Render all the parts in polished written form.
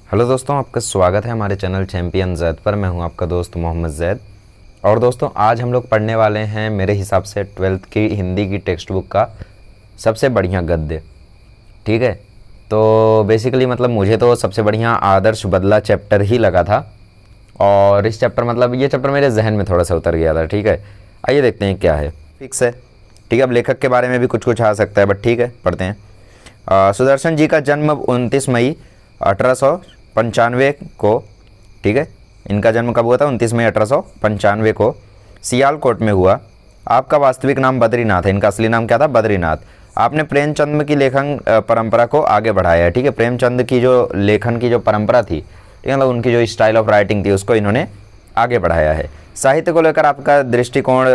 Hello दोस्तों, आपका स्वागत है हमारे चैनल चैंपियन जैद पर। मैं हूं आपका दोस्त मोहम्मद जैद। और दोस्तों, आज हम लोग पढ़ने वाले हैं मेरे हिसाब से 12th की हिंदी की टेक्स्ट बुक का सबसे बढ़िया गद्य। ठीक है, तो बेसिकली मतलब मुझे तो सबसे बढ़िया आदर्श बदला चैप्टर ही लगा था। और इस चैप्टर मतलब ये चैप्टर मेरे जहन में थोड़ा सा उतर गया था। ठीक है, आइए देखते हैं क्या है। फिक्स है। ठीक है, अब लेखक के बारे में भी कुछ कुछ आ सकता है, बट ठीक है पढ़ते हैं। सुदर्शन जी का जन्म 29 मई 1895 को, ठीक है, इनका जन्म कब हुआ था? 29 मई 1895 को सियालकोट में हुआ। आपका वास्तविक नाम बद्रीनाथ है, इनका असली नाम क्या था? बद्रीनाथ। आपने प्रेमचंद की लेखन परंपरा को आगे बढ़ाया है। ठीक है, प्रेमचंद की जो लेखन की जो परंपरा थी, ठीक है, मतलब उनकी जो स्टाइल ऑफ राइटिंग थी उसको इन्होंने आगे बढ़ाया है। साहित्य को लेकर आपका दृष्टिकोण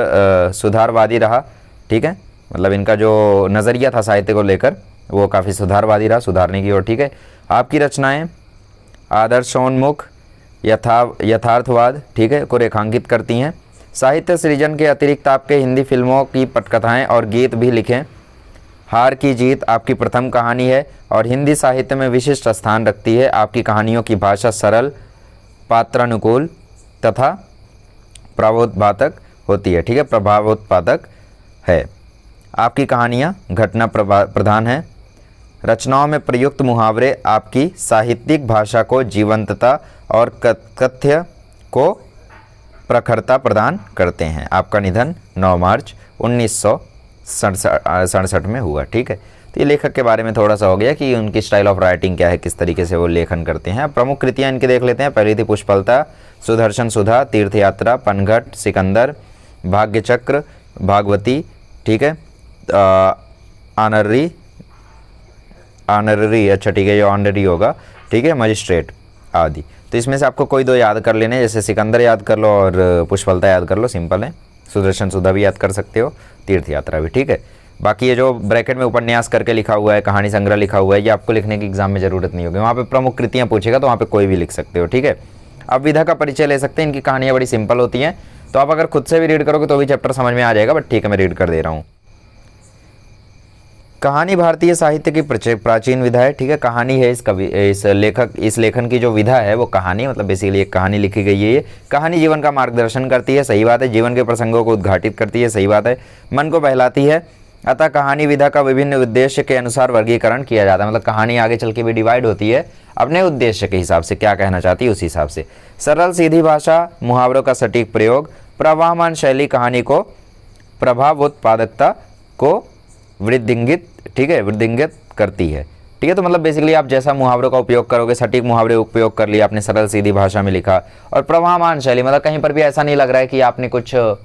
सुधारवादी रहा। ठीक है, मतलब इनका जो नज़रिया था साहित्य को लेकर वो काफ़ी सुधारवादी रहा, सुधारने की ओर। ठीक है, आपकी रचनाएं आदर्शोन्मुख यथार्थवाद, ठीक है, को रेखांकित करती हैं। साहित्य सृजन के अतिरिक्त आपके हिंदी फिल्मों की पटकथाएं और गीत भी लिखें। हार की जीत आपकी प्रथम कहानी है और हिंदी साहित्य में विशिष्ट स्थान रखती है। आपकी कहानियों की भाषा सरल, पात्रानुकूल तथा प्रभावोत्पादक होती है। ठीक है, प्रभावोत्पादक है। आपकी कहानियाँ घटना प्रधान है। रचनाओं में प्रयुक्त मुहावरे आपकी साहित्यिक भाषा को जीवंतता और कथ्य को प्रखरता प्रदान करते हैं। आपका निधन 9 मार्च 1967 में हुआ। ठीक है, तो ये लेखक के बारे में थोड़ा सा हो गया कि उनकी स्टाइल ऑफ राइटिंग क्या है, किस तरीके से वो लेखन करते हैं। प्रमुख कृतियाँ इनकी देख लेते हैं। पहली थी पुष्पलता, सुदर्शन सुधा, तीर्थयात्रा, पनघट, सिकंदर, भाग्यचक्र, भागवती, ठीक है, ऑनररी, अच्छा ठीक है, ये ऑनररी होगा, ठीक है, मजिस्ट्रेट आदि। तो इसमें से आपको कोई दो याद कर लेने, जैसे सिकंदर याद कर लो और पुष्पलता याद कर लो, सिंपल है। सुदर्शन सुधा भी याद कर सकते हो, तीर्थ यात्रा भी। ठीक है, बाकी ये जो ब्रैकेट में उपन्यास करके लिखा हुआ है, कहानी संग्रह लिखा हुआ है, ये आपको लिखने की एग्जाम में जरूरत नहीं होगी। वहाँ पे प्रमुख कृतियाँ पूछेगा तो वहाँ पे कोई भी लिख सकते हो। ठीक है, अब विधा का परिचय ले सकते हैं। इनकी कहानियाँ बड़ी सिंपल होती हैं, तो आप अगर खुद से भी रीड करोगे तो भी चैप्टर समझ में आ जाएगा, बट ठीक है मैं रीड कर दे रहा हूँ। कहानी भारतीय साहित्य की प्राचीन विधा है। ठीक है, कहानी है इस लेखन की जो विधा है वो कहानी, मतलब बेसिकली एक कहानी लिखी गई है। ये कहानी जीवन का मार्गदर्शन करती है, सही बात है। जीवन के प्रसंगों को उद्घाटित करती है, सही बात है। मन को बहलाती है। अतः कहानी विधा का विभिन्न उद्देश्य के अनुसार वर्गीकरण किया जाता है। मतलब कहानी आगे चल के भी डिवाइड होती है अपने उद्देश्य के हिसाब से, क्या कहना चाहती है उसी हिसाब से। सरल सीधी भाषा, मुहावरों का सटीक प्रयोग, प्रवाहमान शैली कहानी को प्रभावोत्पादकता को वृद्धिंगित, ठीक है, वृद्धिंगित करती है। ठीक है, तो मतलब बेसिकली आप जैसा मुहावरों का उपयोग करोगे, सटीक मुहावरे उपयोग कर लिया आपने, सरल सीधी भाषा में लिखा, और प्रवाहमान शैली मतलब कहीं पर भी ऐसा नहीं लग रहा है कि आपने कुछ, मतलब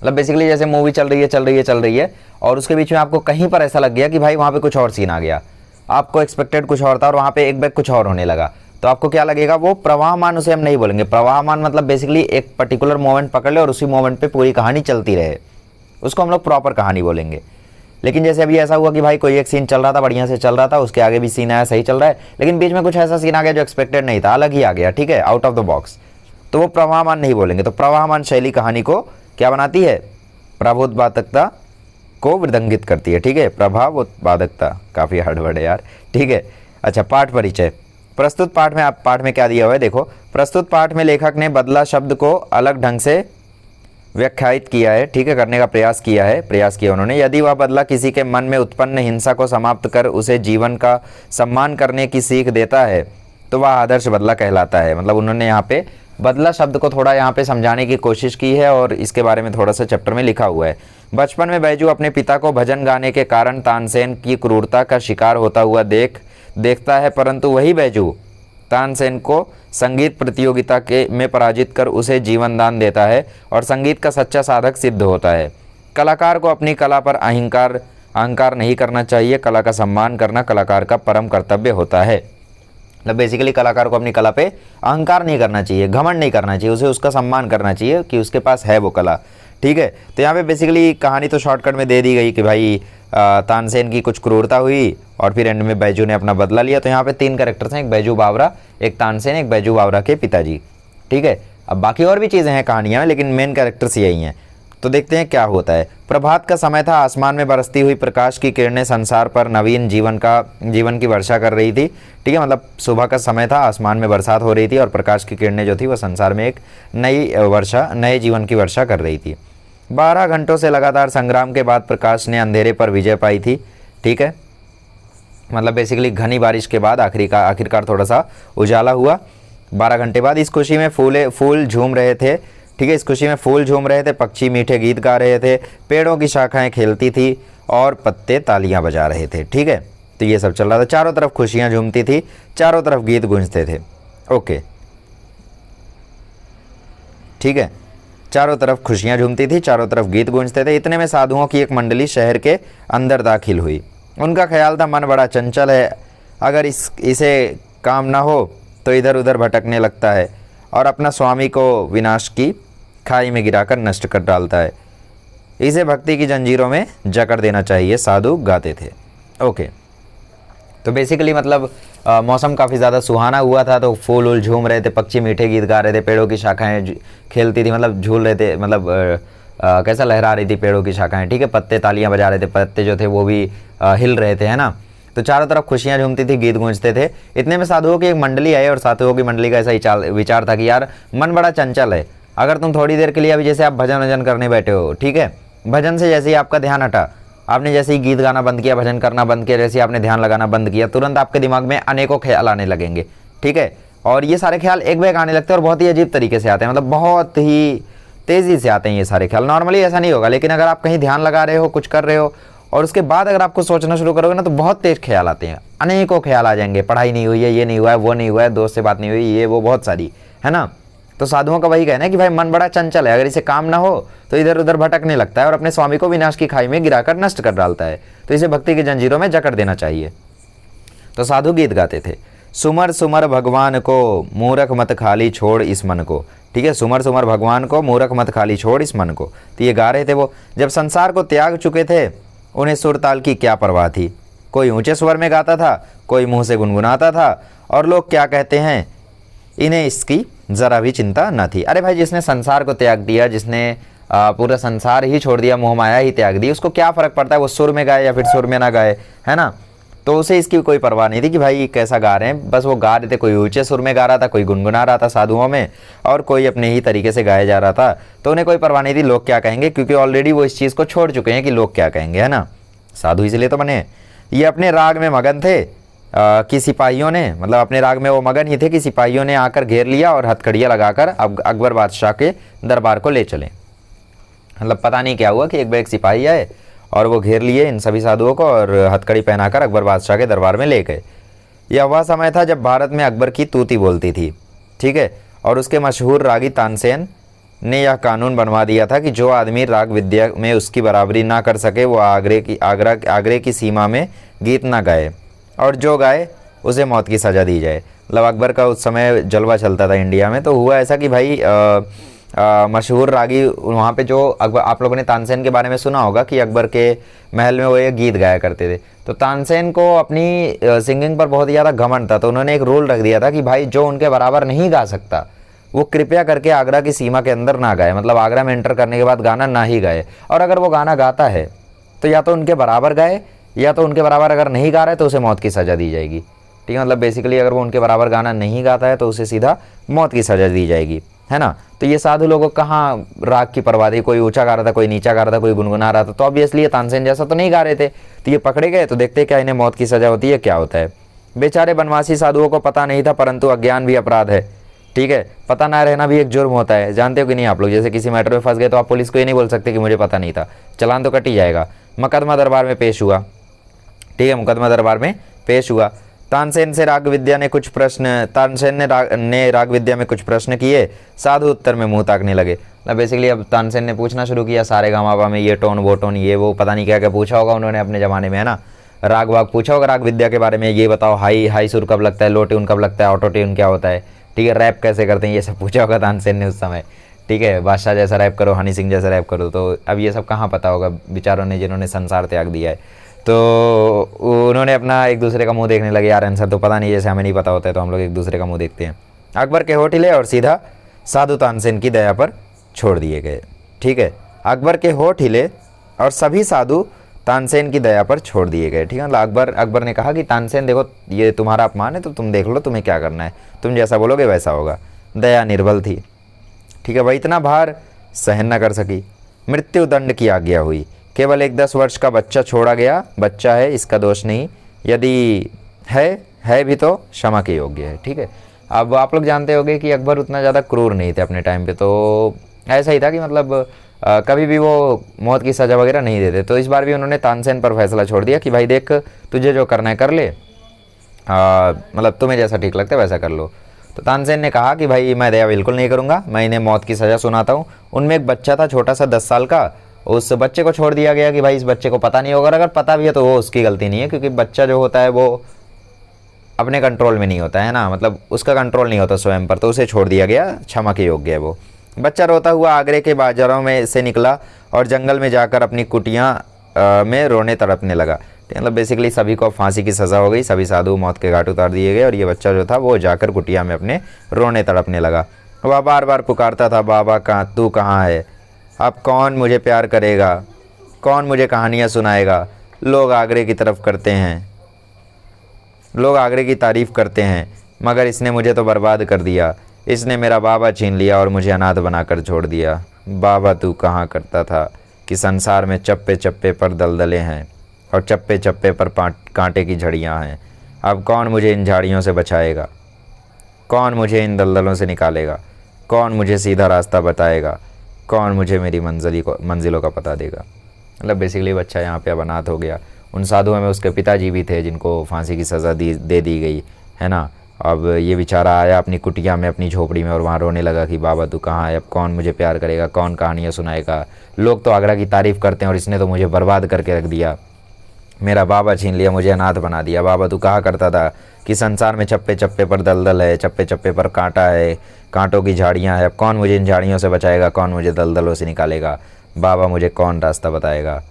बेसिकली जैसे मूवी चल रही है और उसके बीच में आपको कहीं पर ऐसा लग गया कि भाई वहाँ पे कुछ और सीन आ गया, आपको एक्सपेक्टेड कुछ और था और वहाँ पे एक बैग कुछ और होने लगा, तो आपको क्या लगेगा? वो प्रवाहमान उसे हम नहीं बोलेंगे। प्रवाहमान मतलब बेसिकली एक पर्टिकुलर मोमेंट पकड़ ले और उसी मोमेंट पे पूरी कहानी चलती रहे, उसको हम लोग प्रॉपर कहानी बोलेंगे। लेकिन जैसे अभी ऐसा हुआ कि भाई कोई एक सीन चल रहा था, बढ़िया से चल रहा था, उसके आगे भी सीन आया, सही चल रहा है, लेकिन बीच में कुछ ऐसा सीन आ गया जो एक्सपेक्टेड नहीं था, अलग ही आ गया, ठीक है, आउट ऑफ द बॉक्स, तो वो प्रवाहमान नहीं बोलेंगे। तो प्रवाहमान शैली कहानी को क्या बनाती है? प्रभावोत्पादकता को वृद्धिंगित करती है। ठीक है, प्रभावोत्पादकता काफ़ी हार्ड वर्ड है यार। ठीक है, अच्छा, पाठ परिचय। प्रस्तुत पाठ में पाठ में क्या दिया हुआ है देखो। प्रस्तुत पाठ में लेखक ने बदला शब्द को अलग ढंग से व्याख्यायित किया है, ठीक है, करने का प्रयास किया उन्होंने। यदि वह बदला किसी के मन में उत्पन्न हिंसा को समाप्त कर उसे जीवन का सम्मान करने की सीख देता है तो वह आदर्श बदला कहलाता है। मतलब उन्होंने यहाँ पे बदला शब्द को थोड़ा यहाँ पे समझाने की कोशिश की है और इसके बारे में थोड़ा सा चैप्टर में लिखा हुआ है। बचपन में बैजू अपने पिता को भजन गाने के कारण तानसेन की क्रूरता का शिकार होता हुआ देखता है, परंतु वही बैजू तानसेन को संगीत प्रतियोगिता में पराजित कर उसे जीवन दान देता है और संगीत का सच्चा साधक सिद्ध होता है। कलाकार को अपनी कला पर अहंकार नहीं करना चाहिए, कला का सम्मान करना कलाकार का परम कर्तव्य होता है। मतलब बेसिकली कलाकार को अपनी कला पे अहंकार नहीं करना चाहिए, घमंड नहीं करना चाहिए, उसे उसका सम्मान करना चाहिए कि उसके पास है वो कला। ठीक है, तो यहाँ पे बेसिकली कहानी तो शॉर्टकट में दे दी गई कि भाई तानसेन की कुछ क्रूरता हुई और फिर एंड में बैजू ने अपना बदला लिया। तो यहाँ पे 3 कैरेक्टर्स हैं, एक बैजू बावरा, एक तानसेन, एक बैजू बावरा के पिताजी। ठीक है, अब बाकी और भी चीज़ें हैं कहानियाँ में, लेकिन मेन कैरेक्टर्स यही हैं। तो देखते हैं क्या होता है। प्रभात का समय था, आसमान में बरसती हुई प्रकाश की किरणें संसार पर नवीन जीवन की वर्षा कर रही थी। ठीक है, मतलब सुबह का समय था, आसमान में बरसात हो रही थी और प्रकाश की किरणें जो थी वो संसार में एक नए जीवन की वर्षा कर रही थी। 12 घंटों से लगातार संग्राम के बाद प्रकाश ने अंधेरे पर विजय पाई थी। ठीक है, मतलब बेसिकली घनी बारिश के बाद आखिरकार थोड़ा सा उजाला हुआ 12 घंटे बाद। इस खुशी में फूल झूम रहे थे। ठीक है, इस खुशी में फूल झूम रहे थे, पक्षी मीठे गीत गा रहे थे, पेड़ों की शाखाएं खेलती थी और पत्ते तालियां बजा रहे थे। ठीक है, तो ये सब चल रहा था, चारों तरफ खुशियां झूमती थी, चारों तरफ गीत गूंजते थे। ओके, ठीक है, चारों तरफ खुशियां झूमती थी, चारों तरफ गीत गूंजते थे। इतने में साधुओं की एक मंडली शहर के अंदर दाखिल हुई। उनका ख्याल था मन बड़ा चंचल है, अगर इसे काम ना हो तो इधर उधर भटकने लगता है और अपना स्वामी को विनाश की खाई में गिराकर नष्ट कर डालता है। इसे भक्ति की जंजीरों में जकड़ देना चाहिए, साधु गाते थे। ओके, तो बेसिकली मतलब मौसम काफ़ी ज़्यादा सुहाना हुआ था, तो फूल उल झूम रहे थे, पक्षी मीठे गीत गा रहे थे, पेड़ों की शाखाएं खेलती थी, मतलब झूल रहे थे, मतलब कैसा लहरा रही थी पेड़ों की शाखाएं। ठीक है, पत्ते तालियां बजा रहे थे, पत्ते जो थे वो भी हिल रहे थे, है ना। तो चारों तरफ खुशियां झूमती थी, गीत गूंजते थे। इतने में साधुओं की एक मंडली आई और साधुओं की मंडली का ऐसा ही विचार था कि यार मन बड़ा चंचल है, अगर तुम थोड़ी देर के लिए अभी जैसे आप भजन वजन करने बैठे हो, ठीक है, भजन से जैसे ही आपका ध्यान हटा, आपने जैसे ही गीत गाना बंद किया, भजन करना बंद किया, जैसे ही आपने ध्यान लगाना बंद किया, तुरंत आपके दिमाग में अनेकों ख्याल आने लगेंगे। ठीक है, और ये सारे ख्याल एक बैग आने लगते हैं और बहुत ही अजीब तरीके से आते हैं, मतलब बहुत ही तेज़ी से आते हैं ये सारे ख्याल। नॉर्मली ऐसा नहीं होगा, लेकिन अगर आप कहीं ध्यान लगा रहे हो, कुछ कर रहे हो और उसके बाद अगर आपको सोचना शुरू करोगे ना, तो बहुत तेज ख्याल आते हैं, अनेकों ख्याल आ जाएंगे। पढ़ाई नहीं हुई है, ये नहीं हुआ है, वो नहीं हुआ है, दोस्त से बात नहीं हुई, ये वो बहुत सारी, है ना। तो साधुओं का वही कहना है कि भाई मन बड़ा चंचल है, अगर इसे काम ना हो तो इधर उधर भटकने लगता है और अपने स्वामी को विनाश की खाई में गिराकर नष्ट कर डालता है, तो इसे भक्ति की जंजीरों में जकड़ देना चाहिए। तो साधु गीत गाते थे, सुमर सुमर भगवान को मूरख मत खाली छोड़ इस मन को। ठीक है, सुमर सुमर भगवान को मूरख मत खाली छोड़ इस मन को। तो ये गा रहे थे वो, जब संसार को त्याग चुके थे उन्हें सुर ताल की क्या परवाह थी। कोई ऊंचे स्वर में गाता था, कोई मुंह से गुनगुनाता था, और लोग क्या कहते हैं इन्हें इसकी ज़रा भी चिंता न थी। अरे भाई, जिसने संसार को त्याग दिया, जिसने पूरा संसार ही छोड़ दिया, मोह माया ही त्याग दी, उसको क्या फ़र्क पड़ता है वो सुर में गाए या फिर सुर में ना गाए, है ना। तो उसे इसकी कोई परवाह नहीं थी कि भाई कैसा गा रहे हैं, बस वो गा रहे थे, कोई ऊंचे सुर में गा रहा था, कोई गुनगुना रहा था साधुओं में, और कोई अपने ही तरीके से गाया जा रहा था। तो उन्हें कोई परवाह नहीं थी लोग क्या कहेंगे, क्योंकि ऑलरेडी वो इस चीज़ को छोड़ चुके हैं कि लोग क्या कहेंगे, है ना। साधु इसलिए तो बने। ये अपने राग में मगन थे कि सिपाहियों ने, मतलब अपने राग में वो मगन ही थे कि सिपाहियों ने आकर घेर लिया और हथकड़ियाँ लगाकर अब अकबर बादशाह के दरबार को ले चले। मतलब पता नहीं क्या हुआ कि एक सिपाही आए और वो घेर लिए इन सभी साधुओं को और हथकड़ी पहनाकर अकबर बादशाह के दरबार में ले गए। यह वह समय था जब भारत में अकबर की तूती बोलती थी। ठीक है, और उसके मशहूर रागी तानसेन ने यह कानून बनवा दिया था कि जो आदमी राग विद्या में उसकी बराबरी ना कर सके वो आगरे की सीमा में गीत ना गाए, और जो गाए उसे मौत की सज़ा दी जाए। मतलब अकबर का उस समय जलवा चलता था इंडिया में। तो हुआ ऐसा कि भाई मशहूर रागी वहाँ पे जो अकबर, आप लोगों ने तानसेन के बारे में सुना होगा कि अकबर के महल में वो एक गीत गाया करते थे। तो तानसेन को अपनी सिंगिंग पर बहुत ज़्यादा घमंड था, तो उन्होंने एक रूल रख दिया था कि भाई जो उनके बराबर नहीं गा सकता वो कृपया करके आगरा की सीमा के अंदर ना गाए, मतलब आगरा में एंटर करने के बाद गाना ना ही गाए। और अगर वो गाना गाता है तो या तो उनके बराबर गाए, या तो उनके बराबर अगर नहीं गा रहा है तो उसे मौत की सज़ा दी जाएगी। ठीक है, मतलब बेसिकली अगर वो उनके बराबर गाना नहीं गाता है तो उसे सीधा मौत की सज़ा दी जाएगी, है ना। तो ये साधु लोगों कहाँ राग की परवाह थी, कोई ऊंचा गा रहा था, कोई नीचा गा रहा था, कोई गुनगुना रहा था। तो ऑब्वियसली ये तानसेन जैसा तो नहीं गा रहे थे, तो ये पकड़े गए। तो देखते क्या इन्हें मौत की सज़ा होती है, क्या होता है। बेचारे बनवासी साधुओं को पता नहीं था, परंतु अज्ञान भी अपराध है। ठीक है, पता ना रहना भी एक जुर्म होता है, जानते हो कि नहीं आप लोग। जैसे किसी मैटर में फंस गए तो आप पुलिस को ये नहीं बोल सकते कि मुझे पता नहीं था, चलान तो कट ही जाएगा। मुकदमा दरबार में पेश हुआ, ठीक है, मुकदमा दरबार में पेश हुआ। तानसेन ने राग विद्या में कुछ प्रश्न किए, साधु उत्तर में मुंह ताकने लगे। बेसिकली अब तानसेन ने पूछना शुरू किया, सारे गामाबा में ये टोन वो टोन ये वो, पता नहीं क्या क्या पूछा होगा उन्होंने अपने ज़माने में, है ना। राग वाग पूछा होगा राग विद्या के बारे में, ये बताओ हाई सुर कब लगता है, लो ट्यून कब लगता है, ऑटो ट्यून क्या होता है, ठीक है, रैप कैसे करते हैं, ये सब पूछा होगा तानसेन ने उस समय। ठीक है, बादशाह जैसा रैप करो, हनी सिंह जैसा रैप करो। तो अब ये सब कहाँ पता होगा बेचारों ने, जिन्होंने संसार त्याग दिया है। तो उन्होंने अपना एक दूसरे का मुंह देखने लगे, यार आंसर तो पता नहीं, जैसे हमें नहीं पता होता है तो हम लोग एक दूसरे का मुंह देखते हैं। अकबर के होठ हिले और सीधा साधु तानसेन की दया पर छोड़ दिए गए। ठीक है, अकबर के होठ हिले और सभी साधु तानसेन की दया पर छोड़ दिए गए। ठीक है, मतलब अकबर ने कहा कि तानसेन देखो ये तुम्हारा अपमान है तो तुम देख लो तुम्हें क्या करना है, तुम जैसा बोलोगे वैसा होगा। दया निर्बल थी। ठीक है, वह इतना भार सहन न कर सकी। मृत्यु दंड की आज्ञा हुई। केवल एक 10 वर्ष का बच्चा छोड़ा गया। बच्चा है, इसका दोष नहीं, यदि है भी तो क्षमा के योग्य है। ठीक है, अब आप लोग जानते होंगे कि अकबर उतना ज़्यादा क्रूर नहीं थे अपने टाइम पे, तो ऐसा ही था कि मतलब कभी भी वो मौत की सज़ा वगैरह नहीं देते। तो इस बार भी उन्होंने तानसेन पर फैसला छोड़ दिया कि भाई देख तुझे जो करना है कर ले, मतलब तुम्हें जैसा ठीक लगता है वैसा कर लो। तो तानसेन ने कहा कि भाई मैं दया बिल्कुल नहीं करूँगा, मैं इन्हें मौत की सज़ा सुनाता हूँ। उनमें एक बच्चा था छोटा सा 10 साल का, उस बच्चे को छोड़ दिया गया कि भाई इस बच्चे को पता नहीं होगा, अगर पता भी है तो वो उसकी गलती नहीं है, क्योंकि बच्चा जो होता है वो अपने कंट्रोल में नहीं होता है ना, मतलब उसका कंट्रोल नहीं होता स्वयं पर, तो उसे छोड़ दिया गया, क्षमा के योग्य है वो। बच्चा रोता हुआ आगरे के बाजारों में से निकला और जंगल में जाकर अपनी कुटिया में रोने तड़पने लगा। मतलब बेसिकली सभी को फांसी की सज़ा हो गई, सभी साधु मौत के घाट उतार दिए गए और ये बच्चा जो था वो जाकर कुटिया में अपने रोने तड़पने लगा। वह बार बार पुकारता था, बाबा कहाँ, तू कहाँ है, अब कौन मुझे प्यार करेगा, कौन मुझे कहानियाँ सुनाएगा। लोग आगरे की तरफ करते हैं, लोग आगरे की तारीफ़ करते हैं, मगर इसने मुझे तो बर्बाद कर दिया। इसने मेरा बाबा छीन लिया और मुझे अनाथ बनाकर छोड़ दिया। बाबा तू कहाँ करता था कि संसार में चप्पे चप्पे पर दलदले हैं और चप्पे चप्पे पर कांटे की झड़ियाँ हैं। अब कौन मुझे इन झाड़ियों से बचाएगा, कौन मुझे इन दलदलों से निकालेगा, कौन मुझे सीधा रास्ता बताएगा, कौन मुझे मेरी मंजिलों का पता देगा। मतलब बेसिकली बच्चा यहाँ पे अब अनाथ हो गया। उन साधुओं में उसके पिताजी भी थे जिनको फांसी की सज़ा दे दी गई है ना। अब ये बेचारा आया अपनी कुटिया में, अपनी झोपड़ी में, और वहाँ रोने लगा कि बाबा तू कहाँ है, अब कौन मुझे प्यार करेगा, कौन कहानियाँ सुनाएगा। लोग तो आगरा की तारीफ़ करते हैं और इसने तो मुझे बर्बाद करके रख दिया, मेरा बाबा छीन लिया, मुझे अनाथ बना दिया। बाबा तू कहा करता था कि संसार में चप्पे चप्पे पर दलदल है, चप्पे चप्पे पर कांटा है, कांटों की झाड़ियाँ हैं, अब कौन मुझे इन झाड़ियों से बचाएगा, कौन मुझे दलदलों से निकालेगा। बाबा मुझे कौन रास्ता बताएगा,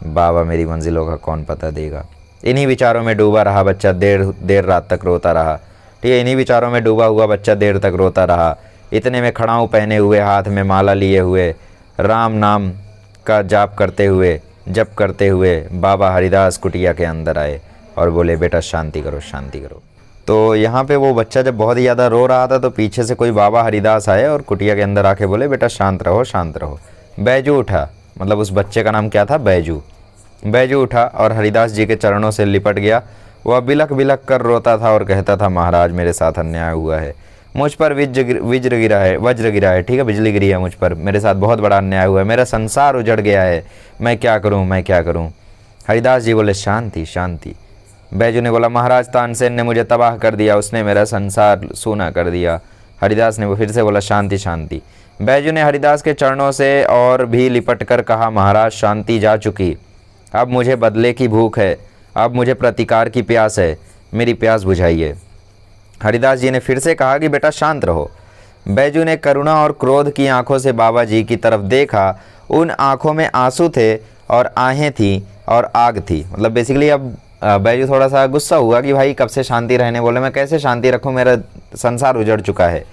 बाबा मेरी मंजिलों का कौन पता देगा। इन्हीं विचारों में डूबा रहा बच्चा देर रात तक रोता रहा। ठीक है, इन्हीं विचारों में डूबा हुआ बच्चा देर तक रोता रहा। इतने में खड़ाऊँ पहने हुए, हाथ में माला लिए हुए, राम नाम का जाप करते हुए, जप करते हुए बाबा हरिदास कुटिया के अंदर आए और बोले बेटा शांति करो, शांति करो। तो यहाँ पे वो बच्चा जब बहुत ही ज़्यादा रो रहा था तो पीछे से कोई बाबा हरिदास आए और कुटिया के अंदर आके बोले बेटा शांत रहो, शांत रहो। बैजू उठा, मतलब उस बच्चे का नाम क्या था, बैजू। बैजू उठा और हरिदास जी के चरणों से लिपट गया। वह बिलख बिलख कर रोता था और कहता था महाराज मेरे साथ अन्याय हुआ है, मुझ पर वज्र गिरा है। ठीक है, बिजली गिरी है मुझ पर, मेरे साथ बहुत बड़ा अन्याय हुआ है, मेरा संसार उजड़ गया है, मैं क्या करूं, मैं क्या करूं। हरिदास जी बोले शांति शांति। बैजू ने बोला महाराज तानसेन ने मुझे तबाह कर दिया, उसने मेरा संसार सूना कर दिया। हरिदास ने फिर से बोला शांति शांति। बैजू ने हरिदास के चरणों से और भी लिपट कर कहा महाराज शांति जा चुकी, अब मुझे बदले की भूख है, अब मुझे प्रतिकार की प्यास है, मेरी प्यास बुझाइए। हरिदास जी ने फिर से कहा कि बेटा शांत रहो। बैजू ने करुणा और क्रोध की आंखों से बाबा जी की तरफ देखा। उन आंखों में आंसू थे और आहें थी और आग थी। मतलब बेसिकली अब बैजू थोड़ा सा गुस्सा हुआ कि भाई कब से शांति रहने बोले, मैं कैसे शांति रखूं, मेरा संसार उजड़ चुका है।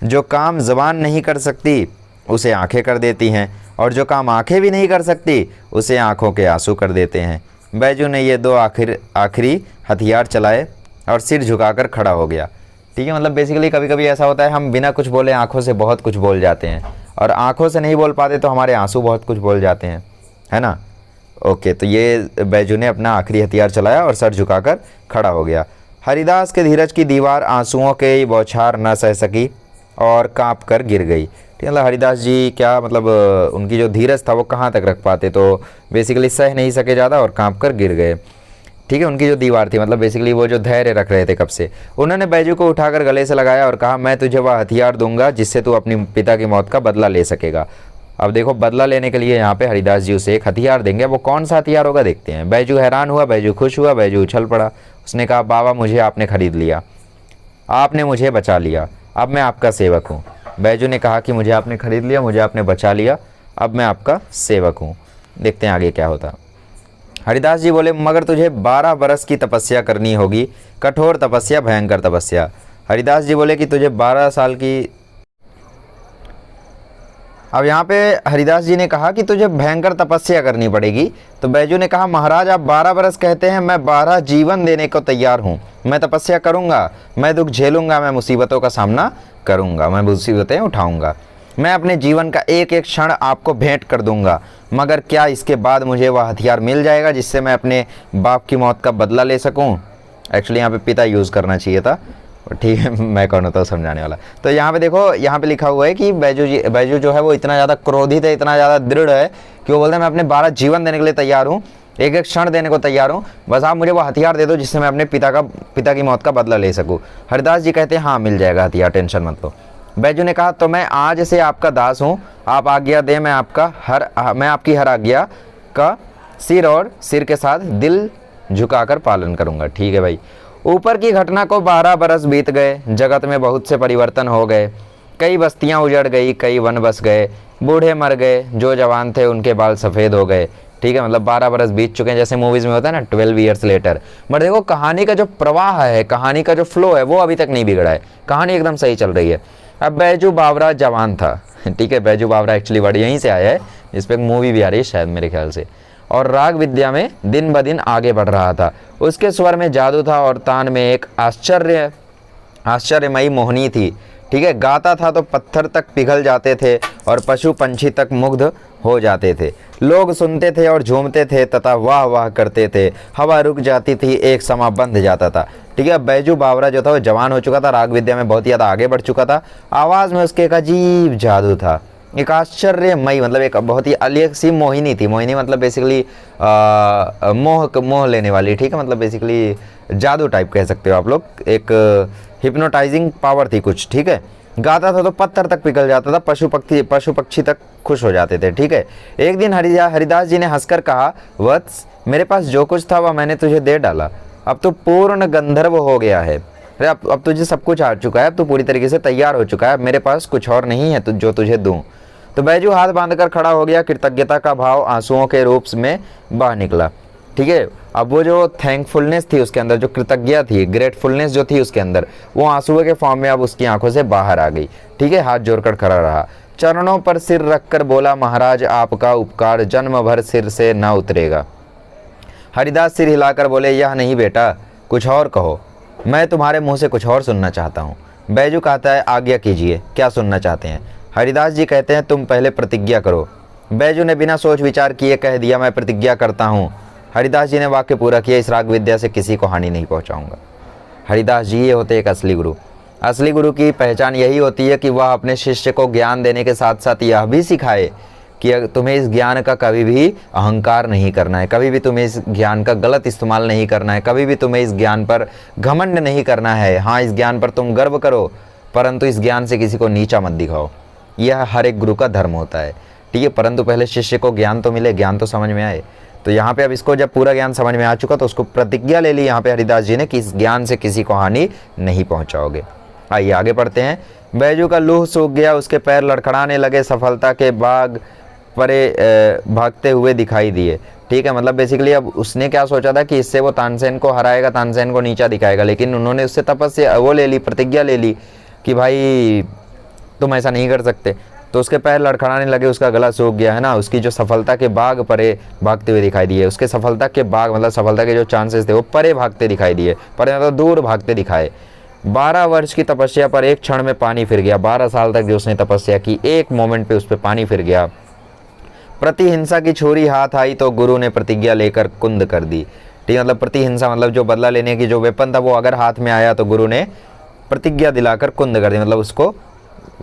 जो काम ज़बान नहीं कर सकती उसे आंखें कर देती हैं, और जो काम आंखें भी नहीं कर सकती उसे आंखों के आंसू कर देते हैं। बैजू ने ये दो आखिरी हथियार चलाए और सिर झुकाकर खड़ा हो गया। ठीक है, मतलब बेसिकली कभी कभी ऐसा होता है हम बिना कुछ बोले आंखों से बहुत कुछ बोल जाते हैं, और आंखों से नहीं बोल पाते तो हमारे आंसू बहुत कुछ बोल जाते हैं, है ना। ओके, तो ये बैजू ने अपना आखिरी हथियार चलाया और सर झुकाकर खड़ा हो गया। हरिदास के धीरज की दीवार आंसुओं के बौछार न सह सकी और कांप कर गिर गई। ठीक है, मतलब हरिदास जी क्या मतलब उनकी जो धीरज था वो कहाँ तक रख पाते, तो बेसिकली सह नहीं सके ज़्यादा और कांप कर गिर गए। ठीक है, उनकी जो दीवार थी, मतलब बेसिकली वो जो धैर्य रख रहे थे कब से। उन्होंने बैजू को उठाकर गले से लगाया और कहा मैं तुझे वह हथियार दूंगा जिससे तू अपनी पिता की मौत का बदला ले सकेगा। अब देखो, बदला लेने के लिए यहाँ पे हरिदास जी उसे एक हथियार देंगे। वो कौन सा हथियार होगा देखते हैं। बैजू हैरान हुआ, बैजू खुश हुआ, बैजू उछल पड़ा। उसने कहा बाबा मुझे आपने खरीद लिया, आपने मुझे बचा लिया, अब मैं आपका सेवक हूँ। बैजू ने कहा कि मुझे आपने खरीद लिया, मुझे आपने बचा लिया, अब मैं आपका सेवक हूँ। देखते हैं आगे क्या होता। हरिदास जी बोले मगर तुझे 12 बरस की तपस्या करनी होगी, कठोर तपस्या, भयंकर तपस्या। हरिदास जी बोले कि तुझे 12 साल की अब यहाँ पे हरिदास जी ने कहा कि तुझे भयंकर तपस्या करनी पड़ेगी। तो बैजू ने कहा महाराज आप 12 बरस कहते हैं, मैं 12 जीवन देने को तैयार हूँ। मैं तपस्या करूँगा, मैं दुख झेलूंगा, मैं मुसीबतों का सामना करूँगा, मैं मुसीबतें उठाऊँगा, मैं अपने जीवन का एक एक क्षण आपको भेंट कर दूंगा। मगर क्या इसके बाद मुझे वह हथियार मिल जाएगा जिससे मैं अपने बाप की मौत का बदला ले सकूं? एक्चुअली यहाँ पे पिता यूज़ करना चाहिए था, ठीक है, मैं कौन होता हूँ समझाने वाला। तो यहाँ पे देखो, यहाँ पे लिखा हुआ है कि बैजू जो है वो इतना ज़्यादा क्रोधित है, इतना ज़्यादा दृढ़ है कि वो बोलते हैं मैं अपने 12 जीवन देने के लिए तैयार हूँ, एक एक क्षण देने को तैयार हूँ, बस आप मुझे वो हथियार दे दो जिससे मैं अपने पिता की मौत का बदला ले सकूँ। हरिदास जी कहते हैं हाँ मिल जाएगा हथियार, टेंशन मत लो। बैजू ने कहा तो मैं आज से आपका दास हूँ, आप आज्ञा दें, मैं आपकी हर आज्ञा का सिर और सिर के साथ दिल झुकाकर पालन करूँगा। ठीक है भाई। ऊपर की घटना को 12 बरस बीत गए, जगत में बहुत से परिवर्तन हो गए, कई बस्तियाँ उजड़ गई, कई वन बस गए, बूढ़े मर गए, जो जवान थे उनके बाल सफ़ेद हो गए। ठीक है, मतलब 12 बरस बीत चुके हैं, जैसे मूवीज़ में होता है ना 12 ईयर्स लेटर। बट देखो कहानी का जो प्रवाह है, कहानी का जो फ्लो है वो अभी तक नहीं बिगड़ा है, कहानी एकदम सही चल रही है। अब बैजू बावरा जवान था, ठीक है, बैजू बावरा एक्चुअली वर्ड यहीं से आया है, इस पर एक मूवी भी आ रही है शायद मेरे ख्याल से, और राग विद्या में दिन ब दिन आगे बढ़ रहा था। उसके स्वर में जादू था और तान में एक आश्चर्यमयी मोहनी थी। ठीक है, गाता था तो पत्थर तक पिघल जाते थे और पशु पंछी तक मुग्ध हो जाते थे। लोग सुनते थे और झूमते थे तथा वाह वाह करते थे। हवा रुक जाती थी, एक समा बंध जाता था। ठीक है, बैजू बावरा जो था वो जवान हो चुका था, राग विद्या में बहुत ज़्यादा आगे बढ़ चुका था। आवाज़ में उसके एक अजीब जादू था, एक आश्चर्यमयी, मतलब एक बहुत ही अलग सी मोहिनी थी। मोहिनी मतलब बेसिकली मोह लेने वाली। ठीक है, मतलब बेसिकली जादू टाइप कह सकते हो आप लोग, एक हिप्नोटाइजिंग पावर थी कुछ। ठीक है, गाता था तो पत्थर तक पिघल जाता था, पशु पक्षी तक खुश हो जाते थे। ठीक है, एक दिन हरिदास जी ने हंसकर कहा वत्स, मेरे पास जो कुछ था वह मैंने तुझे दे डाला, अब तो पूर्ण गंधर्व हो गया है। अरे अब तुझे सब कुछ आ चुका है, अब तू पूरी तरीके से तैयार हो चुका है, अब मेरे पास कुछ और नहीं है जो तुझे दूं। तो बैजू हाथ बांधकर खड़ा हो गया, कृतज्ञता का भाव आंसुओं के रूप में बाहर निकला। ठीक है, अब वो जो थैंकफुलनेस थी उसके अंदर, जो कृतज्ञता थी, ग्रेटफुलनेस जो थी उसके अंदर, वो आंसुओं के फॉर्म में अब उसकी आंखों से बाहर आ गई। ठीक है, हाथ जोड़कर खड़ा रहा, चरणों पर सिर रखकर बोला महाराज आपका उपकार जन्म भर सिर से न उतरेगा। हरिदास सिर हिलाकर बोले यह नहीं बेटा, कुछ और कहो, मैं तुम्हारे मुंह से कुछ और सुनना चाहता हूँ। बैजू कहता है आज्ञा कीजिए, क्या सुनना चाहते हैं? हरिदास जी कहते हैं तुम पहले प्रतिज्ञा करो। बैजू ने बिना सोच विचार किए कह दिया मैं प्रतिज्ञा करता हूँ। हरिदास जी ने वाक्य पूरा किया, इस राग विद्या से किसी को हानि नहीं पहुँचाऊँगा। हरिदास जी ये होते एक असली गुरु। असली गुरु की पहचान यही होती है कि वह अपने शिष्य को ज्ञान देने के साथ साथ यह भी सिखाए कि तुम्हें इस ज्ञान का कभी भी अहंकार नहीं करना है, कभी भी तुम्हें इस ज्ञान का गलत इस्तेमाल नहीं करना है, कभी भी तुम्हें इस ज्ञान पर घमंड नहीं करना है। हाँ, इस ज्ञान पर तुम गर्व करो, परंतु इस ज्ञान से किसी को नीचा मत दिखाओ। यह हर एक गुरु का धर्म होता है। ठीक है, परंतु पहले शिष्य को ज्ञान तो मिले, ज्ञान तो समझ में आए। तो यहाँ पे अब इसको जब पूरा ज्ञान समझ में आ चुका तो उसको प्रतिज्ञा ले ली यहाँ पे हरिदास जी ने कि इस ज्ञान से किसी को हानि नहीं पहुँचाओगे। आइए आगे पढ़ते हैं। बैजू का लूह सूख गया, उसके पैर लड़खड़ाने लगे, सफलता के बाग परे भागते हुए दिखाई दिए। ठीक है, मतलब बेसिकली अब उसने क्या सोचा था कि इससे वो तानसेन को हराएगा, तानसेन को नीचा दिखाएगा, लेकिन उन्होंने उससे तपस्या वो ले ली, प्रतिज्ञा ले ली कि भाई तुम ऐसा नहीं कर सकते। तो उसके पैर लड़खड़ाने लगे, उसका गला सूख गया है ना, उसकी जो सफलता के बाग परे भागते हुए दिखाई दिए। उसके सफलता के बाग मतलब सफलता के जो चांसेस थे वो परे भागते दिखाई दिए, परे मतलब दूर भागते दिखाए। 12 वर्ष की तपस्या पर एक क्षण में पानी फिर गया। 12 साल तक जो उसने तपस्या की, एक मोमेंट पे उस पर पानी फिर गया। प्रतिहिंसा की छुरी हाथ आई तो गुरु ने प्रतिज्ञा लेकर कुंद कर दी। ठीक है, मतलब प्रतिहिंसा मतलब जो बदला लेने की जो वेपन था वो अगर हाथ में आया तो गुरु ने प्रतिज्ञा दिलाकर कुंद कर दी, मतलब उसको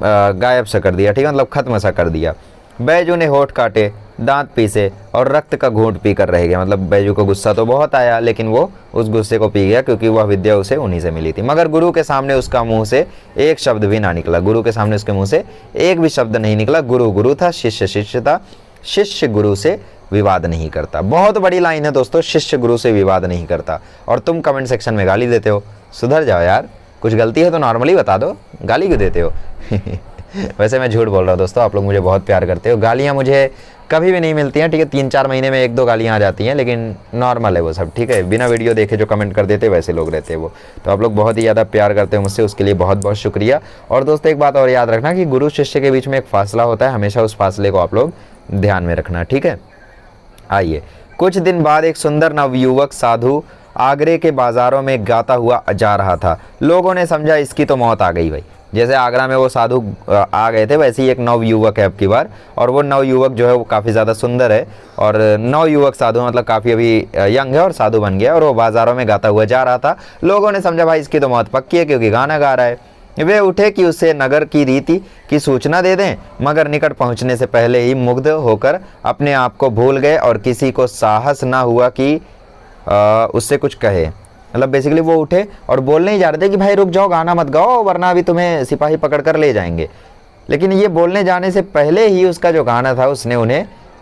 गायब सा कर दिया। ठीक है, मतलब खत्म सा कर दिया। बैजू ने होठ काटे, दांत पीसे और रक्त का घूंट पी कर रह गया। मतलब बैजू को गुस्सा तो बहुत आया, लेकिन वो उस गुस्से को पी गया क्योंकि वह विद्या उसे उन्हीं से मिली थी। मगर गुरु के सामने उसका मुंह से एक शब्द भी ना निकला। गुरु के सामने उसके मुंह से एक भी शब्द नहीं निकला। गुरु गुरु था, शिष्य शिष्य था। शिष्य गुरु से विवाद नहीं करता। बहुत बड़ी लाइन है दोस्तों, शिष्य गुरु से विवाद नहीं करता। और तुम कमेंट सेक्शन में गाली देते हो, सुधर जाओ यार, कुछ गलती है तो नॉर्मली बता दो, गाली क्यों देते हो? वैसे मैं झूठ बोल रहा हूँ दोस्तों, आप लोग मुझे बहुत प्यार करते हो। गालियाँ मुझे कभी भी नहीं मिलती हैं, ठीक है, 3-4 महीने में 1-2 गालियाँ आ जाती हैं, लेकिन नॉर्मल है वो सब, ठीक है। बिना वीडियो देखे जो कमेंट कर देते वैसे लोग रहते हैं वो। तो आप लोग बहुत ही ज़्यादा प्यार करते हो मुझसे, उसके लिए बहुत बहुत शुक्रिया। और दोस्तों एक बात और याद रखना कि गुरु शिष्य के बीच में एक फासला होता है, हमेशा उस फासले को आप लोग ध्यान में रखना, ठीक है। आइए, कुछ दिन बाद एक सुंदर नवयुवक साधु आगरे के बाज़ारों में गाता हुआ जा रहा था। लोगों ने समझा इसकी तो मौत आ गई भाई। जैसे आगरा में वो साधु आ गए थे, वैसे ही एक नवयुवक है अब की बार, और वो नवयुवक जो है वो काफ़ी ज़्यादा सुंदर है, और नवयुवक साधु मतलब काफ़ी अभी यंग है और साधु बन गया, और वो बाज़ारों में गाता हुआ जा रहा था। लोगों ने समझा भाई इसकी तो मौत पक्की है, क्योंकि गाना गा रहा है। वे उठे कि उसे नगर की रीति की सूचना दे दें, मगर निकट पहुंचने से पहले ही मुग्ध होकर अपने आप को भूल गए, और किसी को साहस ना हुआ कि उससे कुछ कहे। मतलब बेसिकली वो उठे और बोलने ही जा रहे थे कि भाई रुक जाओ, गाना मत गाओ, वरना अभी तुम्हें सिपाही पकड़ कर ले जाएंगे। लेकिन ये बोलने जाने से पहले ही उसका जो गाना था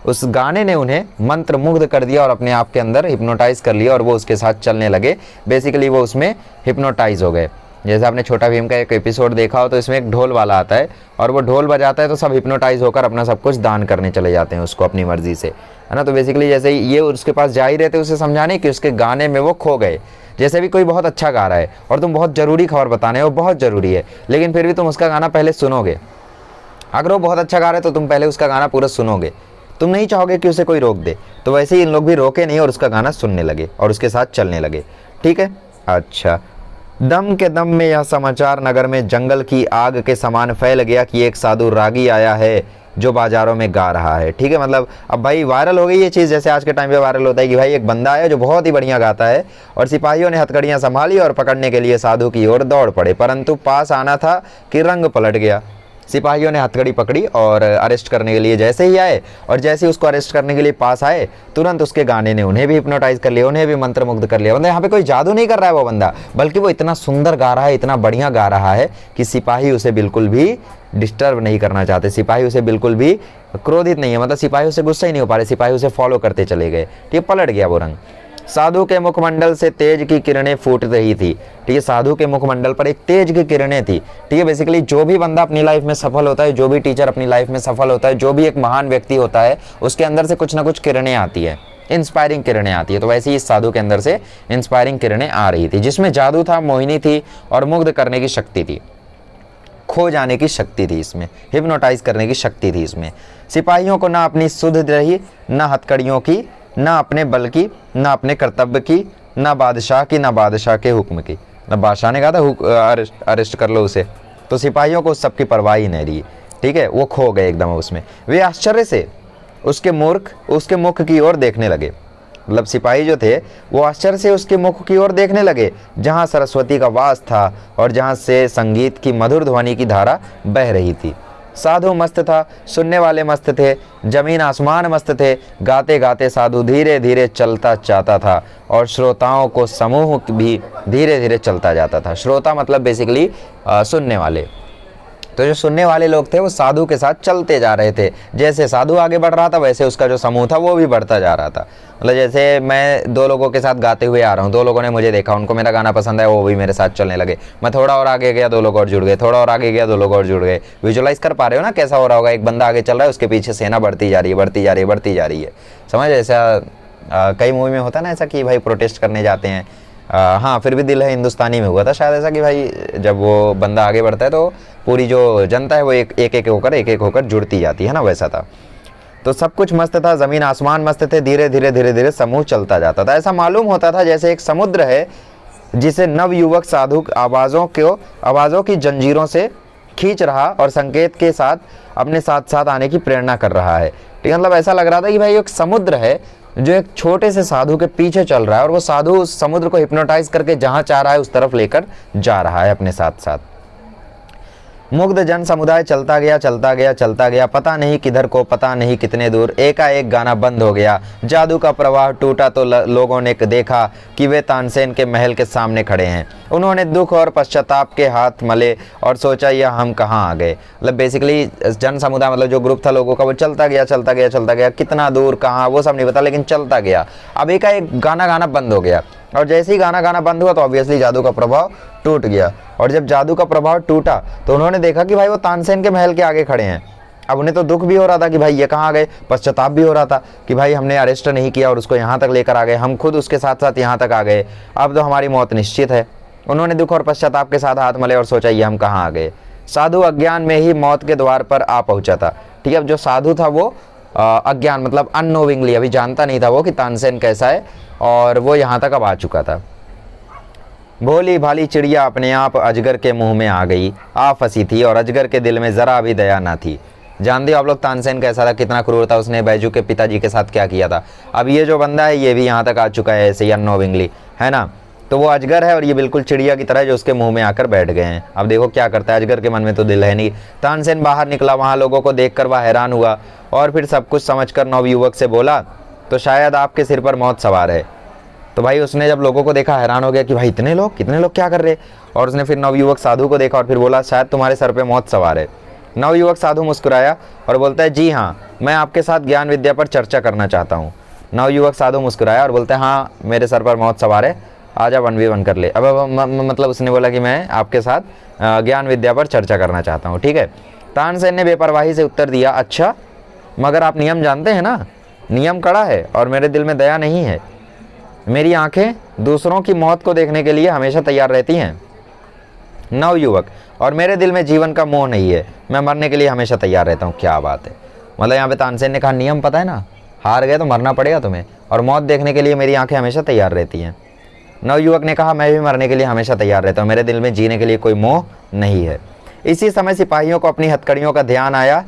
उस गाने ने उन्हें मंत्र मुग्ध कर दिया और अपने आप के अंदर हिप्नोटाइज कर लिया, और वो उसके साथ चलने लगे। बेसिकली वो उसमें हिप्नोटाइज हो गए। जैसे आपने छोटा भीम का एक एपिसोड देखा हो, तो इसमें एक ढोल वाला आता है और वो ढोल बजाता है, तो सब हिप्नोटाइज होकर अपना सब कुछ दान करने चले जाते हैं उसको अपनी मर्जी से, है ना। तो बेसिकली जैसे ये उसके पास जा ही रहते उसे समझाने कि उसके गाने में वो खो गए। जैसे भी कोई बहुत अच्छा गा रहा है और तुम बहुत ज़रूरी खबर बताने हो, बहुत ज़रूरी है, लेकिन फिर भी तुम उसका गाना पहले सुनोगे। अगर वो बहुत अच्छा गा रहा है तो तुम पहले उसका गाना पूरा सुनोगे, तुम नहीं चाहोगे कि उसे कोई रोक दे। तो वैसे ही इन लोग भी रोके नहीं और उसका गाना सुनने लगे और उसके साथ चलने लगे, ठीक है। अच्छा, दम के दम में यह समाचार नगर में जंगल की आग के समान फैल गया कि एक साधु रागी आया है जो बाजारों में गा रहा है, ठीक है। मतलब अब भाई वायरल हो गई ये चीज़, जैसे आज के टाइम पे वायरल होता है कि भाई एक बंदा है जो बहुत ही बढ़िया गाता है, और सिपाहियों ने हथकड़ियाँ संभाली और पकड़ने के लिए साधु की ओर दौड़ पड़े, परंतु पास आना था कि रंग पलट गया। सिपाहियों ने हथकड़ी पकड़ी और अरेस्ट करने के लिए जैसे ही आए, और जैसे ही उसको अरेस्ट करने के लिए पास आए, तुरंत उसके गाने ने उन्हें भी हिप्नोटाइज कर लिया, उन्हें भी मंत्रमुग्ध कर लिया। मतलब यहाँ पे कोई जादू नहीं कर रहा है वो बंदा, बल्कि वो इतना सुंदर गा रहा है, इतना बढ़िया गा रहा है कि सिपाही उसे बिल्कुल भी डिस्टर्ब नहीं करना चाहते, सिपाही उसे बिल्कुल भी क्रोधित नहीं है, मतलब सिपाही उसे गुस्सा ही नहीं हो पा रहे, सिपाही उसे फॉलो करते चले गए, ठीक है। पलट गया वो रंग। साधु के मुखमंडल से तेज की किरणें फूट रही थी, ठीक है। साधु के मुखमंडल पर एक तेज की किरणें थी, ठीक है। बेसिकली जो भी बंदा अपनी लाइफ में सफल होता है, जो भी टीचर अपनी लाइफ में सफल होता है, जो भी एक महान व्यक्ति होता है, उसके अंदर से कुछ ना कुछ किरणें आती है, इंस्पायरिंग किरणें आती है। तो वैसे ही इस साधु के अंदर से इंस्पायरिंग किरणें आ रही थी, जिसमें जादू था, मोहिनी थी और मुग्ध करने की शक्ति थी, खो जाने की शक्ति थी इसमें, हिप्नोटाइज करने की शक्ति थी इसमें। सिपाहियों को ना अपनी सुध रही, ना हथकड़ियों की, ना अपने बल की, ना अपने कर्तव्य की, ना बादशाह की, ना बादशाह के हुक्म की। ना बादशाह ने कहा था अरेस्ट कर लो उसे, तो सिपाहियों को सबकी परवाह ही नहीं रही, ठीक है। वो खो गए एकदम उसमें। वे आश्चर्य से उसके मुख की ओर देखने लगे। मतलब सिपाही जो थे वो आश्चर्य से उसके मुख की ओर देखने लगे, जहाँ सरस्वती का वास था और जहाँ से संगीत की मधुर ध्वनि की धारा बह रही थी। साधु मस्त था, सुनने वाले मस्त थे, जमीन आसमान मस्त थे। गाते गाते साधु धीरे धीरे चलता जाता था और श्रोताओं को समूह भी धीरे धीरे चलता जाता था। श्रोता मतलब बेसिकली सुनने वाले। तो जो सुनने वाले लोग थे वो साधु के साथ चलते जा रहे थे। जैसे साधु आगे बढ़ रहा था वैसे उसका जो समूह था वो भी बढ़ता जा रहा था। मतलब जैसे मैं 2 लोगों के साथ गाते हुए आ रहा हूँ, 2 लोगों ने मुझे देखा, उनको मेरा गाना पसंद है, वो भी मेरे साथ चलने लगे। मैं थोड़ा और आगे गया, 2 लोग और जुड़ गए, थोड़ा और आगे गया, 2 लोग और जुड़ गए। विजुअलाइज कर पा रहे हो ना कैसा हो रहा होगा? एक बंदा आगे चल रहा है, उसके पीछे सेना बढ़ती जा रही है, बढ़ती जा रही है, बढ़ती जा रही है। समझ? ऐसा कई मूवी में होता है ना ऐसा कि भाई प्रोटेस्ट करने जाते हैं। हाँ, फिर भी दिल है हिंदुस्तानी में हुआ था शायद ऐसा कि भाई जब वो बंदा आगे बढ़ता है तो पूरी जो जनता है वो एक एक होकर जुड़ती जाती है ना, वैसा था। तो सब कुछ मस्त था, ज़मीन आसमान मस्त थे, धीरे धीरे समूह चलता जाता था। ऐसा मालूम होता था जैसे एक समुद्र है जिसे नवयुवक साधु आवाज़ों की जंजीरों से खींच रहा और संकेत के साथ अपने साथ साथ आने की प्रेरणा कर रहा है। ठीक है, मतलब ऐसा लग रहा था कि भाई एक समुद्र है जो एक छोटे से साधु के पीछे चल रहा है और वो साधु उस समुद्र को हिप्नोटाइज करके जहाँ चाह रहा है उस तरफ लेकर जा रहा है अपने साथ साथ। मुग्ध जन समुदाय चलता गया, पता नहीं किधर को, पता नहीं कितने दूर। एकाएक गाना बंद हो गया, जादू का प्रवाह टूटा तो लोगों ने देखा कि वे तानसेन के महल के सामने खड़े हैं। उन्होंने दुख और पश्चाताप के हाथ मले और सोचा यह हम कहाँ आ गए। मतलब बेसिकली जन समुदाय मतलब जो ग्रुप था लोगों का वो चलता गया, कितना दूर कहाँ वो सब नहीं पता, लेकिन चलता गया। अब एकाएक गाना बंद हो गया। और जैसे ही गाना गाना बंद हुआ तो ऑब्वियसली जादू का प्रभाव टूट गया। और जब जादू का प्रभाव टूटा तो उन्होंने देखा कि भाई वो तानसेन के महल के आगे खड़े हैं। अब उन्हें तो दुख भी हो रहा था कि भाई ये कहाँ गए, पश्चाताप भी हो रहा था कि भाई हमने अरेस्ट नहीं किया और उसको यहाँ तक लेकर आ गए, हम खुद उसके साथ साथ यहाँ तक आ गए, अब तो हमारी मौत निश्चित है। उन्होंने दुख और पश्चाताप के साथ हाथ मले और सोचा ये हम कहाँ आ गए। साधु अज्ञान में ही मौत के द्वार पर आ पहुंचा था। ठीक है, अब जो साधु था वो अज्ञान मतलब अननोविंगली, अभी जानता नहीं था वो कि तानसेन कैसा है, और वो यहाँ तक अब आ चुका था। भोली भाली चिड़िया अपने आप अजगर के मुंह में आ गई, आ फंसी थी और अजगर के दिल में जरा भी दया ना थी। जानते हो आप लोग तानसेन कैसा था, कितना क्रूर था, उसने बैजू के पिताजी के साथ क्या किया था। अब ये जो बंदा है ये भी यहाँ तक आ चुका है ऐसे ही अननोविंगली, है ना। तो वो अजगर है और ये बिल्कुल चिड़िया की तरह जो उसके मुंह में आकर बैठ गए हैं। अब देखो क्या करता है, अजगर के मन में तो दिल है नहीं। तानसेन बाहर निकला, वहाँ लोगों को देखकर वह हैरान हुआ और फिर सब कुछ समझकर नवयुवक से बोला, तो शायद आपके सिर पर मौत सवार है। तो भाई उसने जब लोगों को देखा हैरान हो गया कि भाई कितने लोग क्या कर रहे। और उसने फिर नवयुवक साधु को देखा और फिर बोला शायद तुम्हारे सर पे मौत सवार है। नवयुवक साधु मुस्कुराया और बोलता है जी हाँ, मैं आपके साथ ज्ञान विद्या पर चर्चा करना चाहता हूँ। नवयुवक साधु मुस्कुराया और बोलता है हाँ मेरे सर पर मौत सवार है, आजा 1v1 कर ले। अब मतलब उसने बोला कि मैं आपके साथ ज्ञान विद्या पर चर्चा करना चाहता हूँ। ठीक है, तानसेन ने बेपरवाही से उत्तर दिया, अच्छा मगर आप नियम जानते हैं ना, नियम कड़ा है और मेरे दिल में दया नहीं है। मेरी आंखें दूसरों की मौत को देखने के लिए हमेशा तैयार रहती हैं। नवयुवक, और मेरे दिल में जीवन का मोह नहीं है, मैं मरने के लिए हमेशा तैयार रहता हूँ। क्या बात है, मतलब यहाँ पे तानसेन ने कहा नियम पता है ना, हार गए तो मरना पड़ेगा तुम्हें, और मौत देखने के लिए मेरी आंखें हमेशा तैयार रहती हैं। नवयुवक ने कहा मैं भी मरने के लिए हमेशा तैयार रहता हूँ, मेरे दिल में जीने के लिए कोई मोह नहीं है। इसी समय सिपाहियों को अपनी हथकड़ियों का ध्यान आया,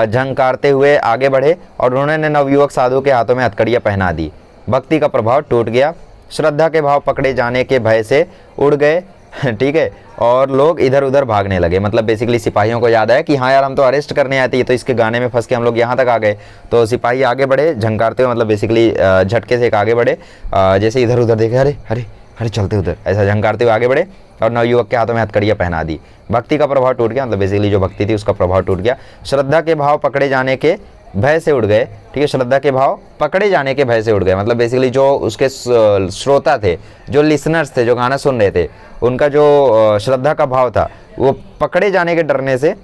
झंकारते हुए आगे बढ़े और उन्होंने नवयुवक साधु के हाथों में हथकड़ियाँ पहना दी। भक्ति का प्रभाव टूट गया, श्रद्धा के भाव पकड़े जाने के भय से उड़ गए। ठीक है, और लोग इधर उधर भागने लगे। मतलब बेसिकली सिपाहियों को याद आया कि हाँ यार हम तो अरेस्ट करने आए थे, ये तो इसके गाने में फंस के हम लोग यहाँ तक आ गए। तो सिपाही आगे बढ़े झंकारते हुए, मतलब बेसिकली झटके से एक आगे बढ़े, जैसे इधर उधर देखे अरे अरे अरे चलते उधर, ऐसा झंकारते हुए आगे बढ़े और नवयुवक के हाथों में हथकड़ियाँ पहना दी। भक्ति का प्रभाव टूट गया, मतलब बेसिकली जो भक्ति थी उसका प्रभाव टूट गया। श्रद्धा के भाव पकड़े जाने के भय से उड़ गए। ठीक है, श्रद्धा के भाव पकड़े जाने के भय से उड़ गए, मतलब बेसिकली जो उसके श्रोता थे, जो लिसनर्स थे, जो गाना सुन रहे थे, उनका जो श्रद्धा का भाव था वो पकड़े जाने के डरने से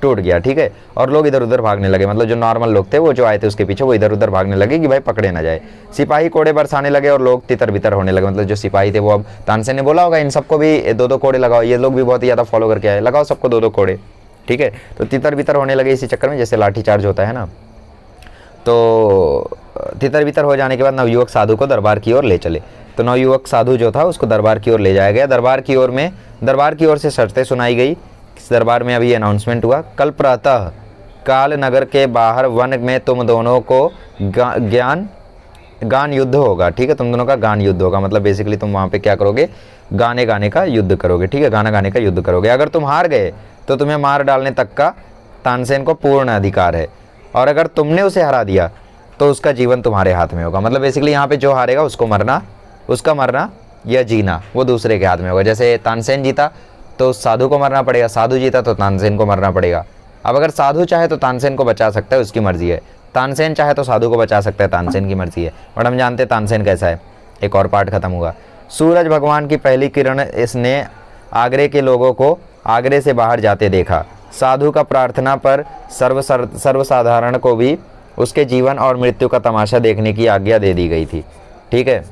टूट गया। ठीक है, और लोग इधर उधर भागने लगे, मतलब जो नॉर्मल लोग थे वो जो आए थे उसके पीछे वो इधर उधर भागने लगे कि भाई पकड़े ना जाए। सिपाही कोड़े बरसाने लगे और लोग तितर बितर होने लगे। मतलब जो सिपाही थे वो, अब तानसेन ने बोला होगा इन सबको भी 2-2 कोड़े लगाओ, ये लोग भी बहुत ही ज़्यादा फॉलो करके आए, लगाओ सबको 2-2 कोड़े। ठीक है, तो तितर बितर होने लगे इसी चक्कर में, जैसे लाठी चार्ज होता है ना। तो तितर बितर हो जाने के बाद नवयुवक साधु को दरबार की ओर ले चले। तो नवयुवक साधु जो था उसको दरबार की ओर ले जाया गया। दरबार की ओर से शर्तें सुनाई गई। इस दरबार में अभी अनाउंसमेंट हुआ, कल प्रातः काल नगर के बाहर वन में तुम दोनों को गान युद्ध होगा। ठीक है, तुम दोनों का गान युद्ध होगा, मतलब बेसिकली तुम वहाँ पे क्या करोगे, गाने का युद्ध करोगे। ठीक है, गाना गाने का युद्ध करोगे। अगर तुम हार गए तो तुम्हें मार डालने तक का तानसेन को पूर्ण अधिकार है, और अगर तुमने उसे हरा दिया तो उसका जीवन तुम्हारे हाथ में होगा। मतलब बेसिकली यहाँ पे जो हारेगा उसका मरना या जीना वो दूसरे के हाथ में होगा। जैसे तानसेन जीता तो साधु को मरना पड़ेगा, साधु जीता तो तानसेन को मरना पड़ेगा। अब अगर साधु चाहे तो तानसेन को बचा सकता है, उसकी मर्जी है। तानसेन चाहे तो साधु को बचा सकता है, तानसेन की मर्जी है। बट हम जानते हैं तानसेन कैसा है। एक और पार्ट खत्म हुआ। सूरज भगवान की पहली किरण इसने आगरे के लोगों को आगरे से बाहर जाते देखा। साधु का प्रार्थना पर सर्वसाधारण को भी उसके जीवन और मृत्यु का तमाशा देखने की आज्ञा दे दी गई थी। ठीक है,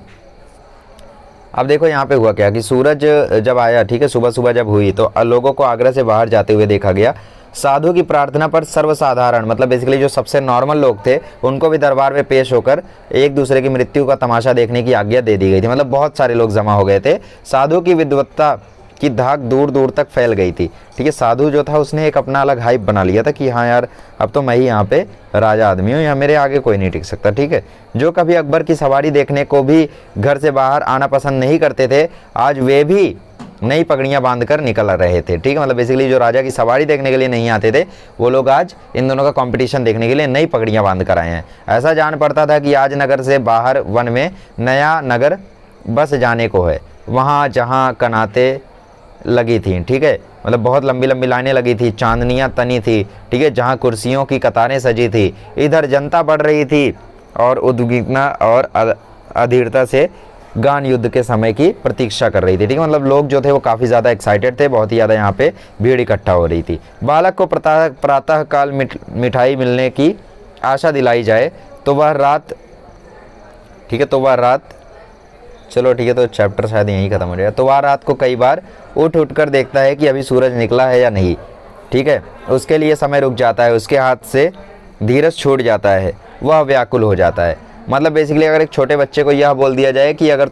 अब देखो यहाँ पे हुआ क्या कि सूरज जब आया, ठीक है, सुबह सुबह जब हुई तो लोगों को आगरा से बाहर जाते हुए देखा गया। साधु की प्रार्थना पर सर्वसाधारण, मतलब बेसिकली जो सबसे नॉर्मल लोग थे उनको भी दरबार में पेश होकर एक दूसरे की मृत्यु का तमाशा देखने की आज्ञा दे दी गई थी। मतलब बहुत सारे लोग जमा हो गए थे। साधु की विद्वत्ता की धाक दूर दूर तक फैल गई थी। ठीक है, साधु जो था उसने एक अपना अलग हाइप बना लिया था कि हाँ यार अब तो मैं ही यहाँ पे राजा आदमी हूँ, यहाँ मेरे आगे कोई नहीं टिक सकता। ठीक है, जो कभी अकबर की सवारी देखने को भी घर से बाहर आना पसंद नहीं करते थे, आज वे भी नई पगड़ियाँ बांधकर निकल रहे थे। ठीक है, मतलब बेसिकली जो राजा की सवारी देखने के लिए नहीं आते थे वो लोग आज इन दोनों का कंपटीशन देखने के लिए नई पगड़ियाँ बांध कर आए हैं। ऐसा जान पड़ता था कि आज नगर से बाहर वन में नया नगर बस जाने को है। वहाँ जहाँ कनाते लगी थी, ठीक है, मतलब बहुत लंबी लंबी लाइनें लगी थी, चांदनियाँ तनी थी। ठीक है, जहाँ कुर्सियों की कतारें सजी थी, इधर जनता बढ़ रही थी और उद्विग्नता और अधीरता से गान युद्ध के समय की प्रतीक्षा कर रही थी। ठीक है, मतलब लोग जो थे वो काफ़ी ज़्यादा एक्साइटेड थे, बहुत ही ज़्यादा यहाँ पे भीड़ इकट्ठा हो रही थी। बालक को प्रातः काल मिठाई मिलने की आशा दिलाई जाए तो वह रात, ठीक है, तो वह रात, चलो ठीक है, तो चैप्टर शायद यहीं ख़त्म हो जाएगा। तो वह रात को कई बार उठ कर देखता है कि अभी सूरज निकला है या नहीं। ठीक है, उसके लिए समय रुक जाता है, उसके हाथ से धीरज छूट जाता है, वह व्याकुल हो जाता है। मतलब बेसिकली अगर एक छोटे बच्चे को यह बोल दिया जाए कि अगर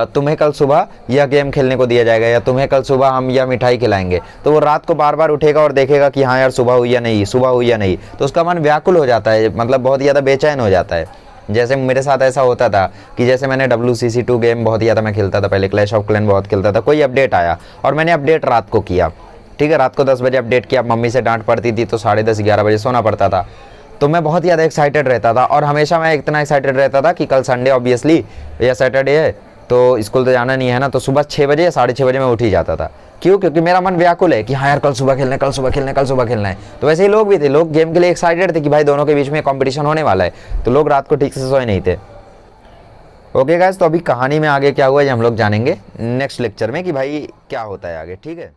तुम्हें कल सुबह यह गेम खेलने को दिया जाएगा या तुम्हें कल सुबह हम यह मिठाई खिलाएंगे, तो वो रात को बार बार उठेगा और देखेगा कि हाँ यार सुबह हुई या नहीं, सुबह हुई या नहीं, तो उसका मन व्याकुल हो जाता है, मतलब बहुत ज़्यादा बेचैन हो जाता है। जैसे मेरे साथ ऐसा होता था कि जैसे मैंने WCC2 गेम बहुत ज़्यादा मैं खेलता था पहले, क्लैश ऑफ क्लैन बहुत खेलता था, कोई अपडेट आया और मैंने अपडेट रात को किया। ठीक है, रात को 10 बजे अपडेट किया, मम्मी से डांट पड़ती थी तो 10:30-11 बजे सोना पड़ता था। तो मैं बहुत ज़्यादा एक्साइटेड रहता था और हमेशा मैं इतना एक्साइटेड रहता था कि कल संडे ऑब्वियसली या सैटरडे है तो स्कूल तो जाना नहीं है ना, तो सुबह 6 बजे या 6:30 बजे मैं उठ ही जाता था। क्यों? क्योंकि मेरा मन व्याकुल है कि हाँ यार कल सुबह खेलना है, कल सुबह खेलना है, कल सुबह खेलना है। तो वैसे ही लोग भी थे, लोग गेम के लिए एक्साइटेड थे कि भाई दोनों के बीच में कंपटीशन होने वाला है, तो लोग रात को ठीक से सोए नहीं थे। ओके गाइस, तो अभी कहानी में आगे क्या हुआ ये हम लोग जानेंगे नेक्स्ट लेक्चर में कि भाई क्या होता है आगे। ठीक है।